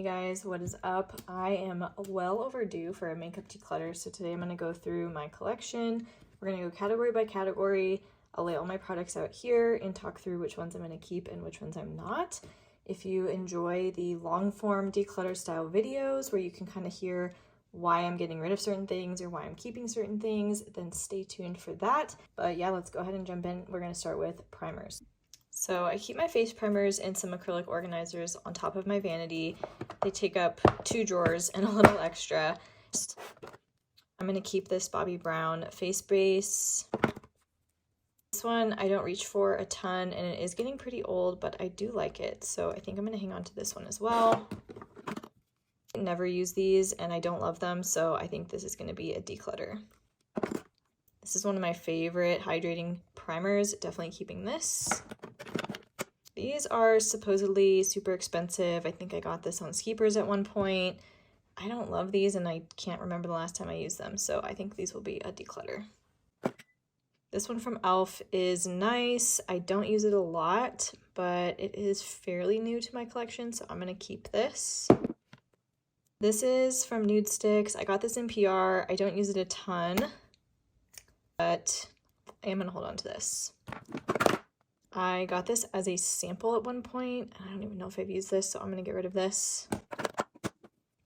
Hey guys, what is up? I am well overdue for a makeup declutter, so today I'm going to go through my collection. We're going to go category by category. I'll lay all my products out here and talk through which ones I'm going to keep and which ones I'm not. If you enjoy the long form declutter style videos where you can kind of hear why I'm getting rid of certain things or why I'm keeping certain things, then stay tuned for that. But yeah, let's go ahead and jump in. We're going to start with primers. So I keep my face primers and some acrylic organizers on top of my vanity. They take up 2 drawers and a little extra. I'm going to keep this Bobbi Brown face base. This one I don't reach for a ton and it is getting pretty old, but I do like it. So I think I'm going to hang on to this one as well. I never use these and I don't love them, so I think this is going to be a declutter. This is one of my favorite hydrating primers, definitely keeping this. These are supposedly super expensive. I think I got this on Skeepers at one point. I don't love these and I can't remember the last time I used them, so I think these will be a declutter. This one from e.l.f. is nice. I don't use it a lot, but it is fairly new to my collection, so I'm going to keep this. This is from Nude Sticks. I got this in PR. I don't use it a ton, but I am going to hold on to this. I got this as a sample at one point. I don't even know if I've used this, so I'm going to get rid of this.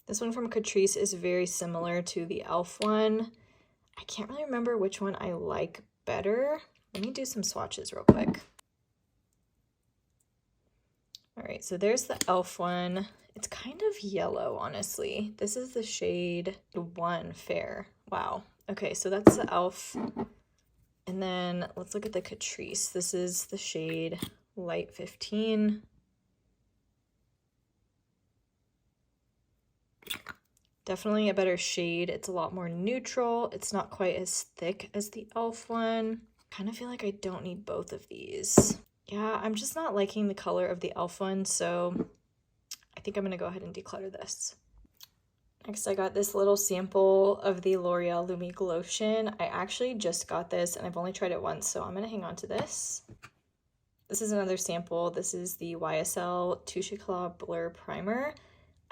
This one from Catrice is very similar to the e.l.f. one. I can't really remember which one I like better. Let me do some swatches real quick. All right, so there's the e.l.f. one. It's kind of yellow, honestly. This is the shade 1 Fair. Wow. Okay, so that's the e.l.f. And then let's look at the Catrice. This is the shade Light 15. Definitely a better shade. It's a lot more neutral. It's not quite as thick as the e.l.f. one. Kind of feel like I don't need both of these. Yeah, I'm just not liking the color of the e.l.f. one, so I think I'm going to go ahead and declutter this. Next, I got this little sample of the L'Oreal Lumi Glotion. I actually just got this and I've only tried it once, so I'm going to hang on to this. This is another sample. This is the YSL Touche Éclat Blur Primer.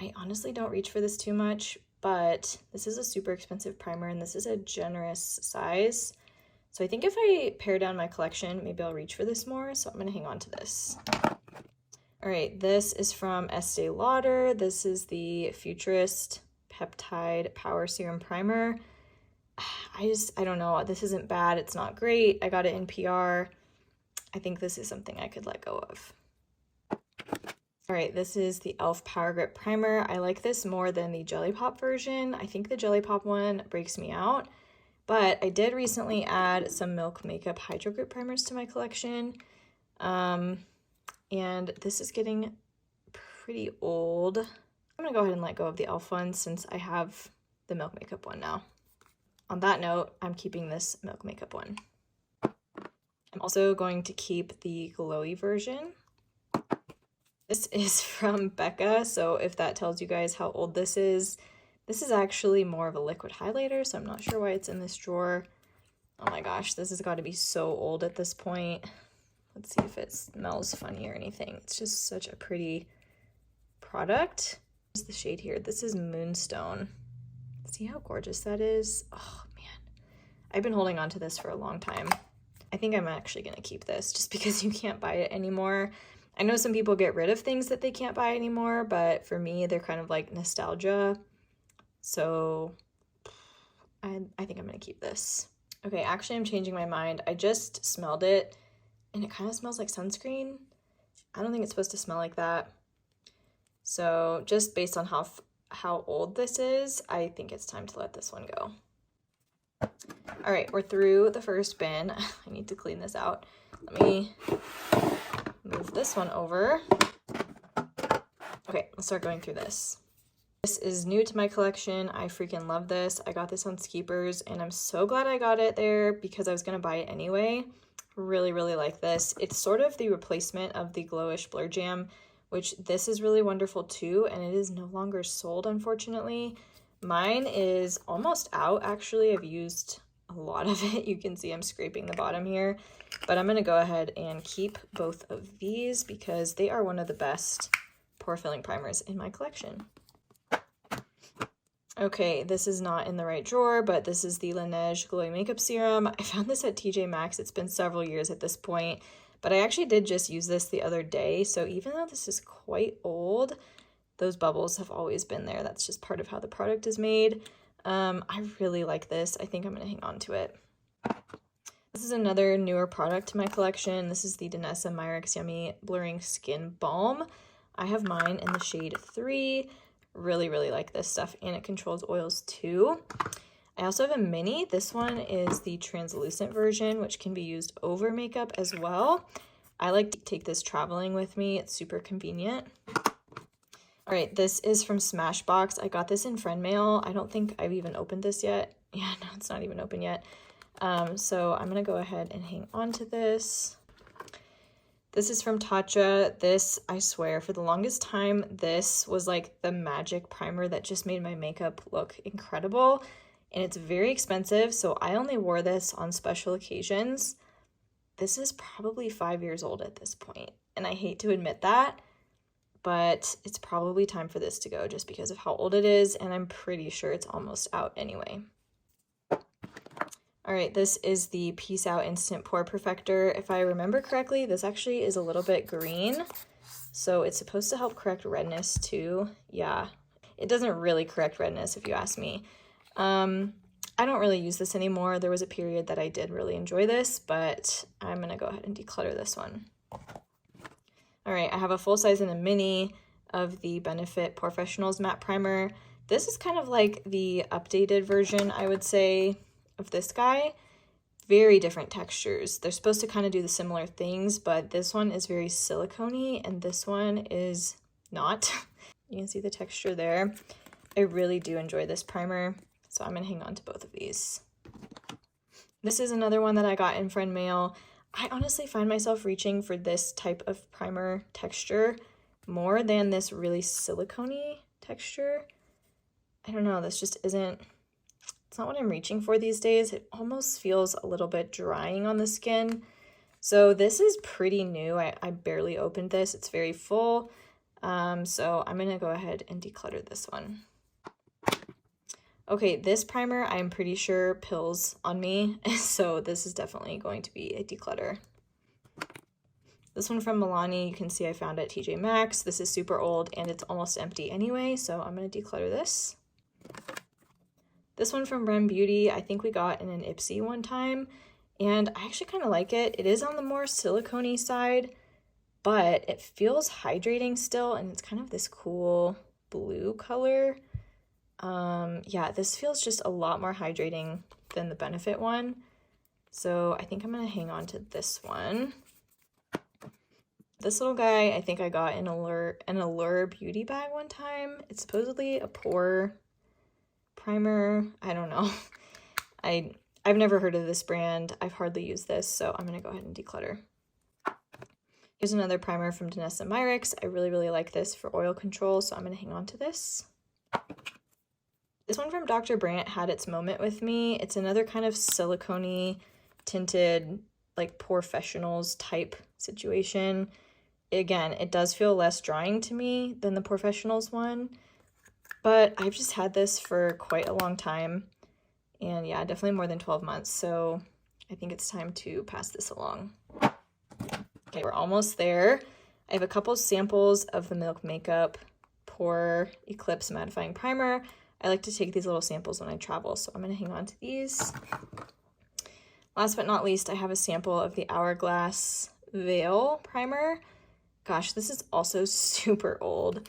I honestly don't reach for this too much, but this is a super expensive primer and this is a generous size. So I think if I pare down my collection, maybe I'll reach for this more, so I'm going to hang on to this. All right, this is from Estee Lauder. This is the Futurist Peptide Power Serum Primer. I don't know. This isn't bad. It's not great. I got it in PR. I think this is something I could let go of. All right, this is the e.l.f. Power Grip Primer. I like this more than the Jelly Pop version. I think the Jelly Pop one breaks me out, but I did recently add some Milk Makeup Hydro Grip primers to my collection. And this is getting pretty old. I'm gonna go ahead and let go of the e.l.f. one since I have the Milk Makeup one now. On that note, I'm keeping this Milk Makeup one. I'm also going to keep the glowy version. This is from Becca, so if that tells you guys how old this is actually more of a liquid highlighter, so I'm not sure why it's in this drawer. Oh my gosh, this has got to be so old at this point. Let's see if it smells funny or anything. It's just such a pretty product. What's the shade here? This is Moonstone. See how gorgeous that is? Oh man, I've been holding on to this for a long time. I think I'm actually gonna keep this just because you can't buy it anymore. I know some people get rid of things that they can't buy anymore, but for me, they're kind of like nostalgia. So I think I'm gonna keep this. Okay, actually I'm changing my mind. I just smelled it and it kind of smells like sunscreen. I don't think it's supposed to smell like that. So just based on how old this is, I think it's time to let this one go. All right, we're through the first bin. I need to clean this out. Let me move this one over. Okay, let's start going through this. This is new to my collection. I freaking love this. I got this on Skeepers and I'm so glad I got it there because I was gonna buy it anyway. Really, really like this. It's sort of the replacement of the Glowish Blur Jam, which this is really wonderful too, and it is no longer sold, unfortunately. Mine is almost out, actually. I've used a lot of it. You can see I'm scraping the bottom here, but I'm gonna go ahead and keep both of these because they are one of the best pore filling primers in my collection. Okay, this is not in the right drawer, but this is the Laneige Glowy Makeup Serum. I found this at TJ Maxx. It's been several years at this point, but I actually did just use this the other day. So even though this is quite old, those bubbles have always been there. That's just part of how the product is made. I really like this. I think I'm going to hang on to it. This is another newer product to my collection. This is the Danessa Myricks Yummy Blurring Skin Balm. I have mine in the shade 3. Really, really like this stuff, and it controls oils too. I also have a mini. This one is the translucent version, which can be used over makeup as well. I like to take this traveling with me. It's super convenient. All right, this is from Smashbox. I got this in friend mail. I don't think I've even opened this yet. Yeah, no, it's not even open yet. So I'm gonna go ahead and hang on to this. This is from Tatcha. This, I swear, for the longest time, this was like the magic primer that just made my makeup look incredible. And it's very expensive, so I only wore this on special occasions. This is probably 5 years old at this point, and I hate to admit that, but it's probably time for this to go just because of how old it is, and I'm pretty sure it's almost out anyway. All right, this is the Peace Out Instant Pore Perfector. If I remember correctly, this actually is a little bit green, so it's supposed to help correct redness too. Yeah, it doesn't really correct redness if you ask me. I don't really use this anymore. There was a period that I did really enjoy this, but I'm gonna go ahead and declutter this one. All right, I have a full size and a mini of the Benefit Porefessionals Matte Primer. This is kind of like the updated version, I would say, of this guy. Very different textures. They're supposed to kind of do the similar things, but this one is very silicone-y and this one is not. You can see the texture there. I really do enjoy this primer, so I'm gonna hang on to both of these. This is another one that I got in friend mail. I honestly find myself reaching for this type of primer texture more than this really silicone-y texture. I don't know, this just isn't, it's not what I'm reaching for these days. It almost feels a little bit drying on the skin. So this is pretty new. I barely opened this. It's very full. So I'm gonna go ahead and declutter this one. Okay, this primer I'm pretty sure pills on me, so this is definitely going to be a declutter. This one from Milani, you can see I found at TJ Maxx. This is super old and it's almost empty anyway, so I'm gonna declutter this. This one from Rem Beauty, I think we got in an Ipsy one time, and I actually kind of like it. It is on the more silicone-y side, but it feels hydrating still, and it's kind of this cool blue color. Yeah, this feels just a lot more hydrating than the Benefit one, so I think I'm gonna hang on to this one. This little guy, I think I got in an Allure beauty bag one time. It's supposedly a pore primer. I don't know. I've never heard of this brand. I've hardly used this, so I'm gonna go ahead and declutter. Here's another primer from Danessa Myricks. I really, really like this for oil control, so I'm gonna hang on to this. This one from Dr. Brandt had its moment with me. It's another kind of silicone-y tinted, like Porefessionals type situation. Again, it does feel less drying to me than the Porefessionals one, but I've just had this for quite a long time, and yeah, definitely more than 12 months, so I think it's time to pass this along. Okay, we're almost there. I have a couple samples of the Milk Makeup Pore Eclipse Mattifying Primer. I like to take these little samples when I travel, so I'm gonna hang on to these. Last but not least, I have a sample of the Hourglass Veil Primer. Gosh, this is also super old,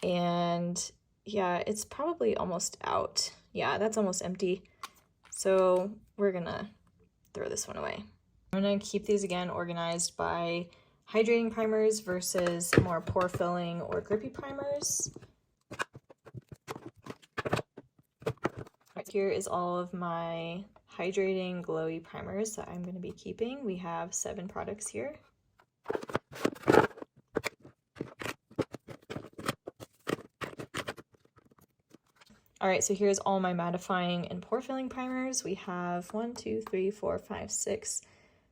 and yeah, it's probably almost out. Yeah, that's almost empty. So we're gonna throw this one away. I'm gonna keep these again organized by hydrating primers versus more pore filling or grippy primers. Right, here is all of my hydrating glowy primers that I'm gonna be keeping. We have 7 products here. All right, so here's all my mattifying and pore filling primers. We have 1, 2, 3, 4, 5, 6,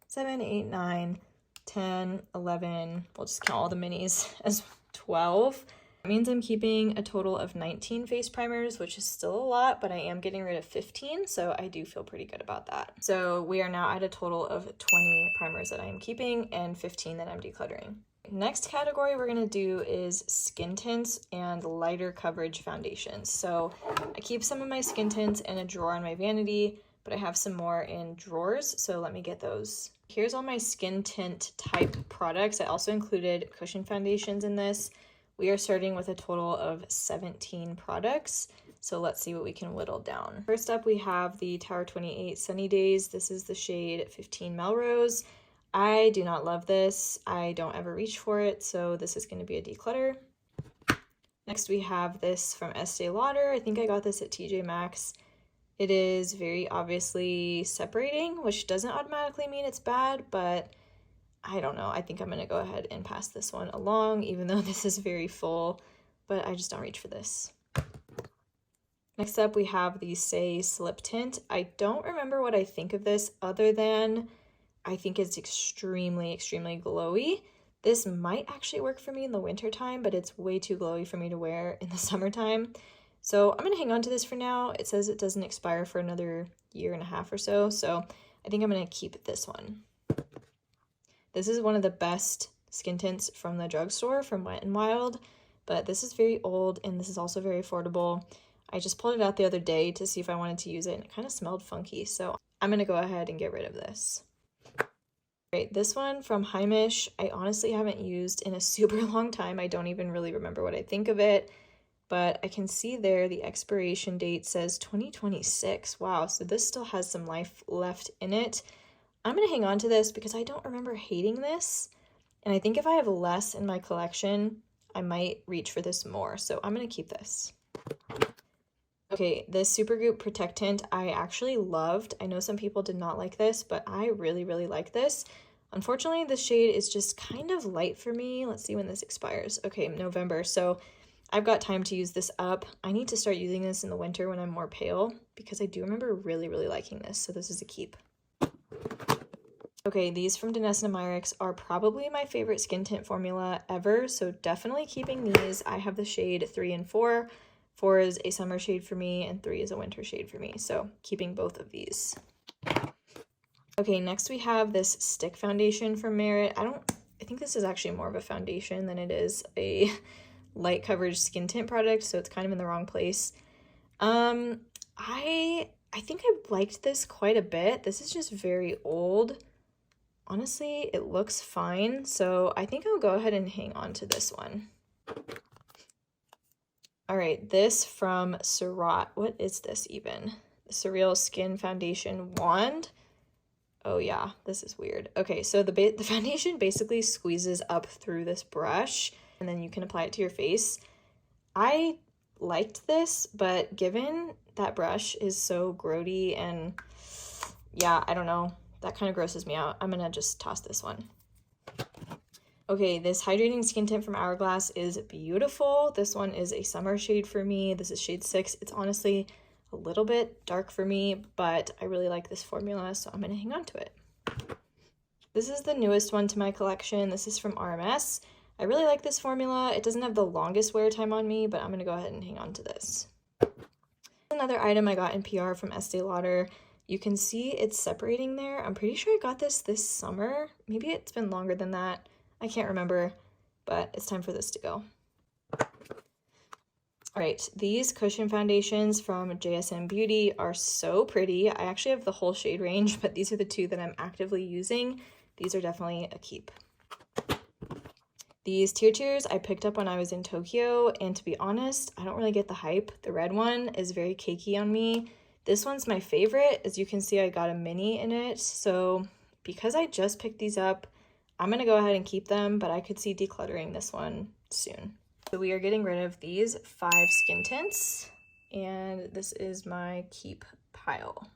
7, 8, 9, 10, 11. We'll just count all the minis as 12. That means I'm keeping a total of 19 face primers, which is still a lot, but I am getting rid of 15, so I do feel pretty good about that. So we are now at a total of 20 primers that I am keeping and 15 that I'm decluttering. Next category we're going to do is skin tints and lighter coverage foundations. So I keep some of my skin tints in a drawer on my vanity, but I have some more in drawers, so let me get those. Here's all my skin tint type products. I also included cushion foundations in this. We are starting with a total of 17 products, so let's see what we can whittle down. First up, we have the Tower 28 Sunny Days. This is the shade 15 Melrose. I do not love this. I don't ever reach for it, so this is going to be a declutter. Next, we have this from Estee Lauder. I think I got this at TJ Maxx. It is very obviously separating, which doesn't automatically mean it's bad, but I don't know. I think I'm going to go ahead and pass this one along, even though this is very full, but I just don't reach for this. Next up, we have the Say Slip Tint. I don't remember what I think of this other than I think it's extremely, extremely glowy. This might actually work for me in the winter time, but it's way too glowy for me to wear in the summertime. So I'm going to hang on to this for now. It says it doesn't expire for another year and a half or so, so I think I'm going to keep this one. This is one of the best skin tints from the drugstore from Wet n Wild, but this is very old and this is also very affordable. I just pulled it out the other day to see if I wanted to use it and it kind of smelled funky, so I'm going to go ahead and get rid of this. Right, this one from Heimish, I honestly haven't used in a super long time. I don't even really remember what I think of it, but I can see there the expiration date says 2026. Wow, so this still has some life left in it. I'm going to hang on to this because I don't remember hating this, and I think if I have less in my collection, I might reach for this more, so I'm going to keep this. Okay, this Supergoop Protectant I actually loved. I know some people did not like this, but I really, really like this. Unfortunately, this shade is just kind of light for me. Let's see when this expires. Okay, November, so I've got time to use this up. I need to start using this in the winter when I'm more pale because I do remember really, really liking this, so this is a keep. Okay, these from Danessa Myricks are probably my favorite skin tint formula ever, so definitely keeping these. I have the shade 3 and 4. 4 is a summer shade for me, and 3 is a winter shade for me, so keeping both of these. Okay, next we have this stick foundation from Merit. I think this is actually more of a foundation than it is a light coverage skin tint product, so it's kind of in the wrong place. I think I liked this quite a bit. This is just very old. Honestly, it looks fine, so I think I'll go ahead and hang on to this one. All right, this from Surratt. What is this even? The Surreal Skin Foundation Wand. Oh yeah, this is weird. Okay, so the foundation basically squeezes up through this brush, and then you can apply it to your face. I liked this, but given that brush is so grody and yeah, I don't know, that kind of grosses me out. I'm gonna just toss this one. Okay, this hydrating skin tint from Hourglass is beautiful. This one is a summer shade for me. This is shade 6. It's honestly a little bit dark for me, but I really like this formula, so I'm gonna hang on to it. This is the newest one to my collection. This is from RMS. I really like this formula. It doesn't have the longest wear time on me, but I'm gonna go ahead and hang on to this. Another item I got in PR from Estee Lauder. You can see it's separating there. I'm pretty sure I got this summer. Maybe it's been longer than that. I can't remember, but it's time for this to go. All right, these cushion foundations from JSM Beauty are so pretty. I actually have the whole shade range, but these are the two that I'm actively using. These are definitely a keep. These tears I picked up when I was in Tokyo, and to be honest, I don't really get the hype. The red one is very cakey on me. This one's my favorite. As you can see, I got a mini in it, so because I just picked these up, I'm going to go ahead and keep them, but I could see decluttering this one soon. So we are getting rid of these 5 skin tints, and this is my keep pile.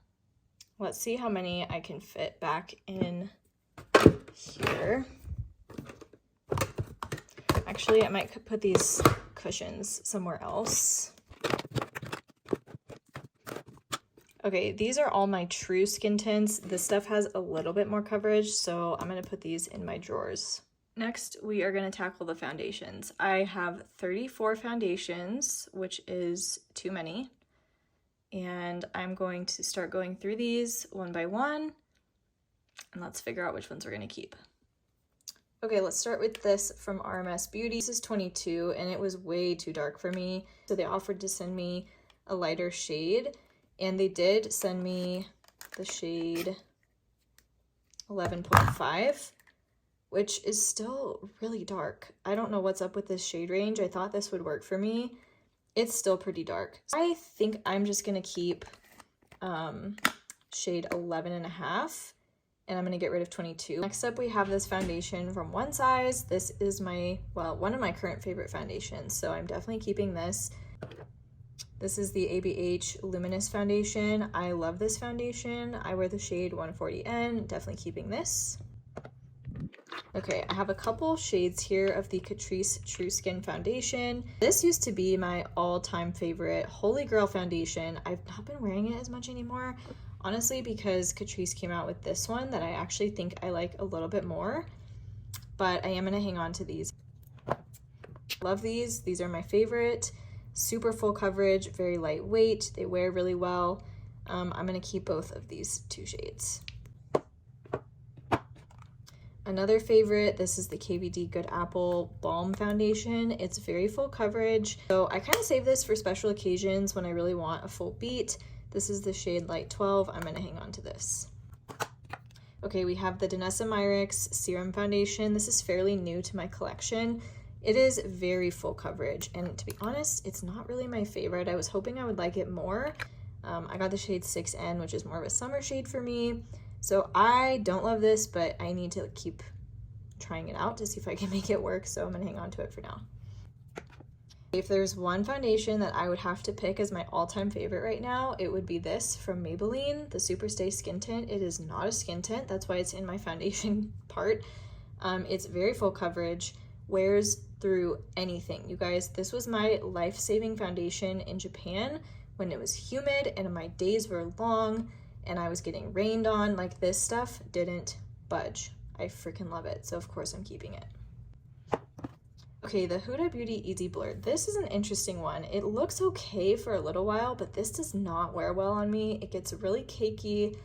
Let's see how many I can fit back in here. Actually, I might put these cushions somewhere else. Okay, these are all my true skin tints. This stuff has a little bit more coverage, so I'm going to put these in my drawers. Next, we are going to tackle the foundations. I have 34 foundations, which is too many. And I'm going to start going through these one by one, and let's figure out which ones we're going to keep. Okay, let's start with this from RMS Beauty. This is 22, and it was way too dark for me. So they offered to send me a lighter shade, and they did send me the shade 11.5, which is still really dark. I don't know what's up with this shade range. I thought this would work for me. It's still pretty dark. I think I'm just gonna keep shade 11.5, and I'm gonna get rid of 22. Next up, we have this foundation from One Size. This is one of my current favorite foundations, so I'm definitely keeping this. This is the ABH Luminous Foundation. I love this foundation. I wear the shade 140N, definitely keeping this. Okay, I have a couple shades here of the Catrice True Skin Foundation. This used to be my all-time favorite Holy Grail foundation. I've not been wearing it as much anymore, honestly, because Catrice came out with this one that I actually think I like a little bit more, but I am gonna hang on to these. Love these. These are my favorite. Super full coverage, very lightweight. They wear really well. I'm gonna keep both of these two shades. Another favorite, this is the KVD Good Apple Balm Foundation. It's very full coverage. So I kind of save this for special occasions when I really want a full beat. This is the shade Light 12. I'm gonna hang on to this. Okay, we have the Danessa Myricks Serum Foundation. This is fairly new to my collection. It is very full coverage, and to be honest, it's not really my favorite. I was hoping I would like it more. I got the shade 6N, which is more of a summer shade for me. So I don't love this, but I need to keep trying it out to see if I can make it work, so I'm gonna hang on to it for now. If there's one foundation that I would have to pick as my all-time favorite right now, it would be this from Maybelline, the Superstay Skin Tint. It is not a skin tint, that's why it's in my foundation part. It's very full coverage, wears through anything. You guys, this was my life-saving foundation in Japan when it was humid and my days were long and I was getting rained on. Like, this stuff didn't budge. I freaking love it, so of course I'm keeping it. Okay, the Huda Beauty Easy Blur. This is an interesting one. It looks okay for a little while, but this does not wear well on me. It gets really cakey.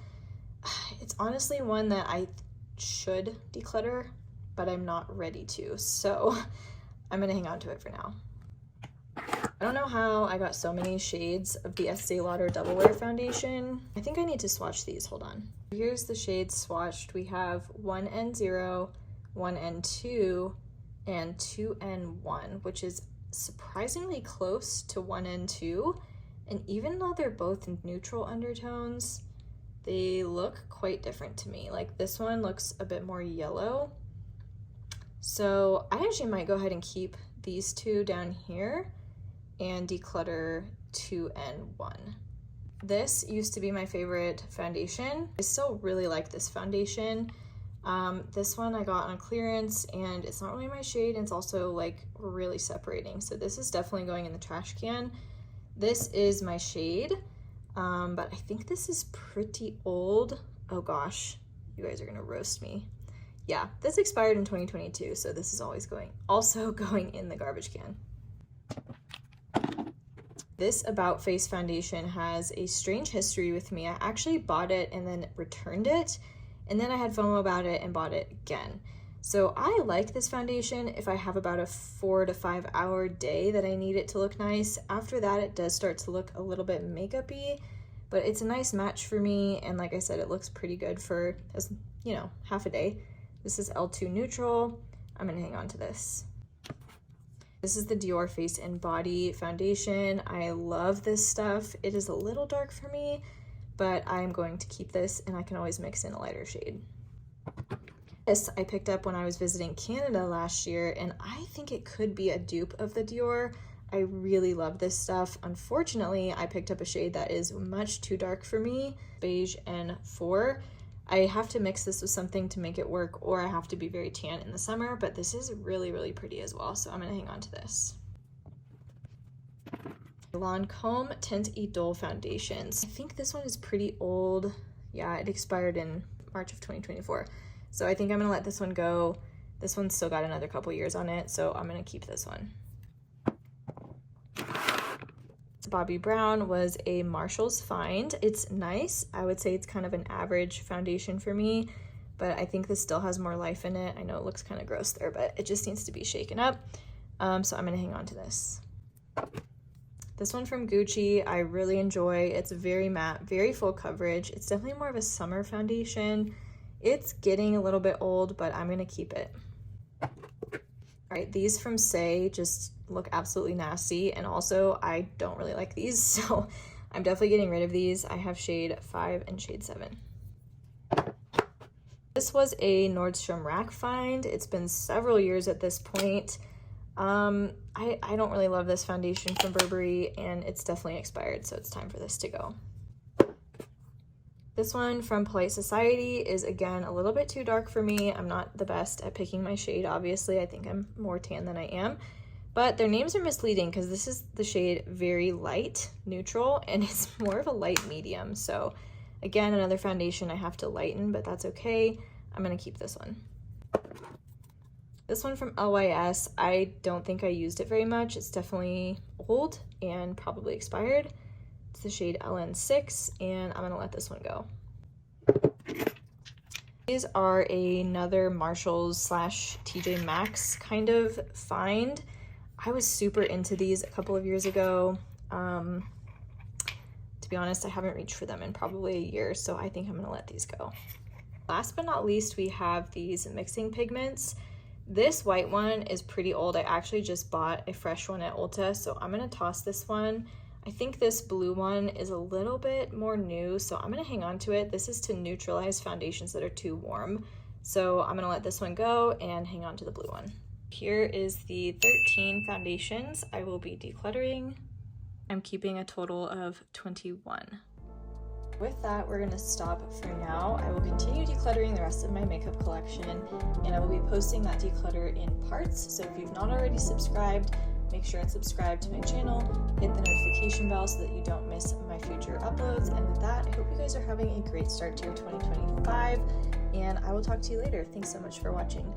It's honestly one that I should declutter, but I'm not ready to, so I'm gonna hang on to it for now. I don't know how I got so many shades of the Estee Lauder Double Wear Foundation. I think I need to swatch these, hold on. Here's the shades swatched. We have 1N0, 1N2, and 2N1, which is surprisingly close to 1N2. And even though they're both neutral undertones, they look quite different to me. Like, this one looks a bit more yellow. So I actually might go ahead and keep these two down here and declutter 2N1. This used to be my favorite foundation. I still really like this foundation. This one I got on clearance, and it's not really my shade, and it's also like really separating. So this is definitely going in the trash can. This is my shade, but I think this is pretty old. Oh gosh, you guys are gonna roast me. Yeah, this expired in 2022, so this is also going in the garbage can. This About Face foundation has a strange history with me. I actually bought it and then returned it, and then I had FOMO about it and bought it again. So I like this foundation if I have about a 4 to 5 hour day that I need it to look nice. After that, it does start to look a little bit makeup-y, but it's a nice match for me, and like I said, it looks pretty good for, you know, half a day. This is L2 Neutral. I'm gonna hang on to this. This is the Dior Face and Body foundation. I love this stuff. It is a little dark for me, but I'm going to keep this, and I can always mix in a lighter shade. This I picked up when I was visiting Canada last year, and I think it could be a dupe of the Dior. I really love this stuff. Unfortunately, I picked up a shade that is much too dark for me, beige N4. I have to mix this with something to make it work, or I have to be very tan in the summer, but this is really, really pretty as well, so I'm gonna hang on to this. Lancome Tint Idole Foundations. I think this one is pretty old. Yeah, it expired in March of 2024. So I think I'm gonna let this one go. This one's still got another couple years on it, so I'm gonna keep this one. Bobbi Brown was a Marshall's find. It's nice. I would say it's kind of an average foundation for me, but I think this still has more life in it. I know it looks kind of gross there, but it just needs to be shaken up. So I'm gonna hang on to this. This one from Gucci, I really enjoy. It's very matte, very full coverage. It's definitely more of a summer foundation. It's getting a little bit old, but I'm gonna keep it. All right, these from Say just look absolutely nasty, and also I don't really like these, so I'm definitely getting rid of these. I have shade 5 and shade 7. This was a Nordstrom Rack find. It's been several years at this point. I don't really love this foundation from Burberry, and it's definitely expired, so it's time for this to go. This one from Polite Society is, again, a little bit too dark for me. I'm not the best at picking my shade, obviously. I think I'm more tan than I am. But their names are misleading because this is the shade Very Light Neutral, and it's more of a light medium. So, again, another foundation I have to lighten, but that's okay. I'm going to keep this one. This one from LYS, I don't think I used it very much. It's definitely old and probably expired. It's the shade LN6, and I'm gonna let this one go. These are another Marshalls slash TJ Maxx kind of find. I was super into these a couple of years ago. To be honest, I haven't reached for them in probably a year, so I think I'm gonna let these go. Last but not least, we have these mixing pigments. This white one is pretty old. I actually just bought a fresh one at Ulta, so I'm gonna toss this one. I think this blue one is a little bit more new, so I'm gonna hang on to it. This is to neutralize foundations that are too warm. So I'm gonna let this one go and hang on to the blue one. Here is the 13 foundations I will be decluttering. I'm keeping a total of 21. With that, we're gonna stop for now. I will continue decluttering the rest of my makeup collection, and I will be posting that declutter in parts. So if you've not already subscribed, make sure and subscribe to my channel, hit the notification bell so that you don't miss my future uploads. And with that, I hope you guys are having a great start to your 2025, and I will talk to you later. Thanks so much for watching.